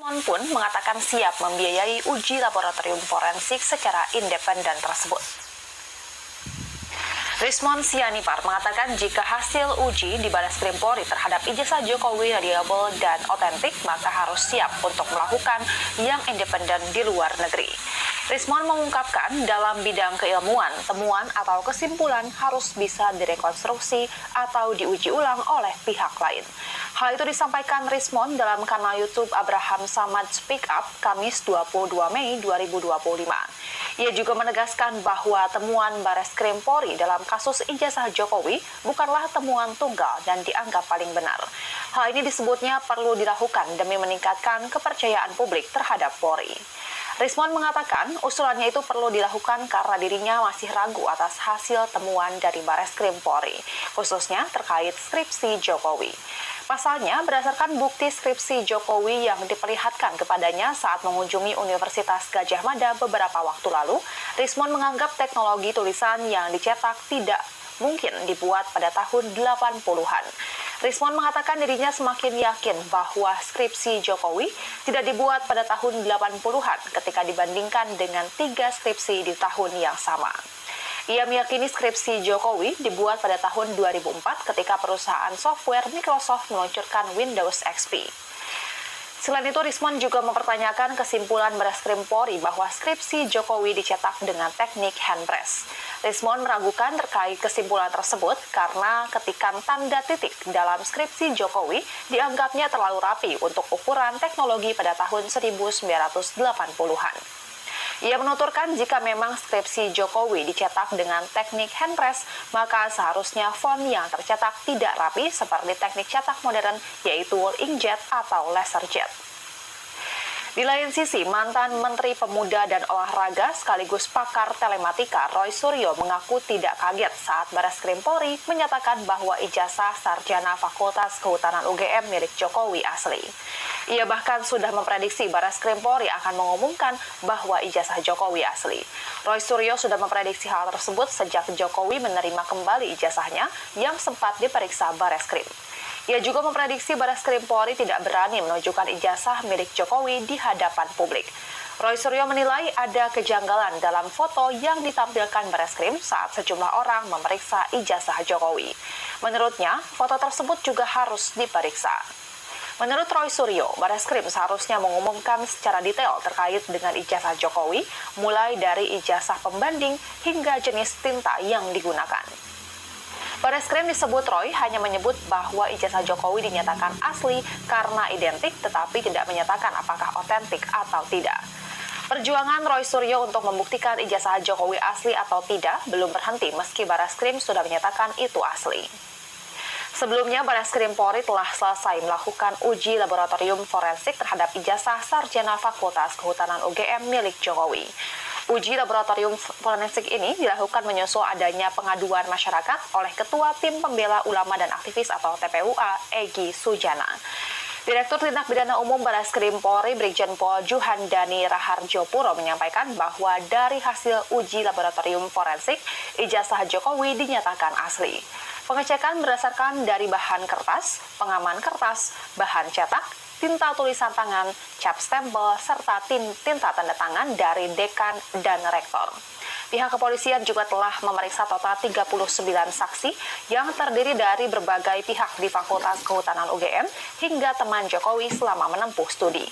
Rismon pun mengatakan siap membiayai uji laboratorium forensik secara independen tersebut. Rismon Sianipar mengatakan jika hasil uji di Bareskrim Polri terhadap ijazah Jokowi reliable dan otentik, maka harus siap untuk melakukan yang independen di luar negeri. Rismon mengungkapkan dalam bidang keilmuan, temuan atau kesimpulan harus bisa direkonstruksi atau diuji ulang oleh pihak lain. Hal itu disampaikan Rismon dalam kanal YouTube Abraham Samad Speak Up, Kamis 22 Mei 2025. Ia juga menegaskan bahwa temuan Bareskrim Polri dalam kasus ijazah Jokowi bukanlah temuan tunggal dan dianggap paling benar. Hal ini disebutnya perlu dilakukan demi meningkatkan kepercayaan publik terhadap Polri. Rismon mengatakan usulannya itu perlu dilakukan karena dirinya masih ragu atas hasil temuan dari Bareskrim Polri, khususnya terkait skripsi Jokowi. Pasalnya, berdasarkan bukti skripsi Jokowi yang diperlihatkan kepadanya saat mengunjungi Universitas Gadjah Mada beberapa waktu lalu, Rismon menganggap teknologi tulisan yang dicetak tidak mungkin dibuat pada tahun 80-an. Rismon mengatakan dirinya semakin yakin bahwa skripsi Jokowi tidak dibuat pada tahun 80-an ketika dibandingkan dengan 3 skripsi di tahun yang sama. Ia meyakini skripsi Jokowi dibuat pada tahun 2004 ketika perusahaan software Microsoft meluncurkan Windows XP. Selain itu, Rismon juga mempertanyakan kesimpulan Bareskrim Polri bahwa skripsi Jokowi dicetak dengan teknik handpress. Rismon meragukan terkait kesimpulan tersebut karena ketikan tanda titik dalam skripsi Jokowi dianggapnya terlalu rapi untuk ukuran teknologi pada tahun 1980-an. Ia menuturkan jika memang skripsi Jokowi dicetak dengan teknik handpress, maka seharusnya font yang tercetak tidak rapi seperti teknik cetak modern, yaitu inkjet atau laserjet. Di lain sisi, mantan Menteri Pemuda dan Olahraga sekaligus pakar telematika Roy Suryo mengaku tidak kaget saat Bareskrim Polri menyatakan bahwa ijazah sarjana Fakultas Kehutanan UGM milik Jokowi asli. Ia bahkan sudah memprediksi Bareskrim Polri akan mengumumkan bahwa ijazah Jokowi asli. Roy Suryo sudah memprediksi hal tersebut sejak Jokowi menerima kembali ijazahnya yang sempat diperiksa Bareskrim. Ia juga memprediksi Bareskrim Polri tidak berani menunjukkan ijazah milik Jokowi di hadapan publik. Roy Suryo menilai ada kejanggalan dalam foto yang ditampilkan Bareskrim saat sejumlah orang memeriksa ijazah Jokowi. Menurutnya, foto tersebut juga harus diperiksa. Menurut Roy Suryo, Bareskrim seharusnya mengumumkan secara detail terkait dengan ijazah Jokowi, mulai dari ijazah pembanding hingga jenis tinta yang digunakan. Bareskrim disebut Roy hanya menyebut bahwa ijazah Jokowi dinyatakan asli karena identik tetapi tidak menyatakan apakah otentik atau tidak. Perjuangan Roy Suryo untuk membuktikan ijazah Jokowi asli atau tidak belum berhenti meski Bareskrim sudah menyatakan itu asli. Sebelumnya, Bareskrim Polri telah selesai melakukan uji laboratorium forensik terhadap ijazah sarjana Fakultas Kehutanan UGM milik Jokowi. Uji laboratorium forensik ini dilakukan menyusul adanya pengaduan masyarakat oleh Ketua Tim Pembela Ulama dan Aktivis atau TPUA, Egy Sujana. Direktur Tindak Pidana Umum Bareskrim Polri Brigjen Pol Juhandani Raharjo Puro menyampaikan bahwa dari hasil uji laboratorium forensik, ijazah Jokowi dinyatakan asli. Pengecekan berdasarkan dari bahan kertas, pengaman kertas, bahan cetak, tinta tulisan tangan, cap stempel, serta tinta tanda tangan dari dekan dan rektor. Pihak kepolisian juga telah memeriksa total 39 saksi yang terdiri dari berbagai pihak di Fakultas Kehutanan UGM hingga teman Jokowi selama menempuh studi.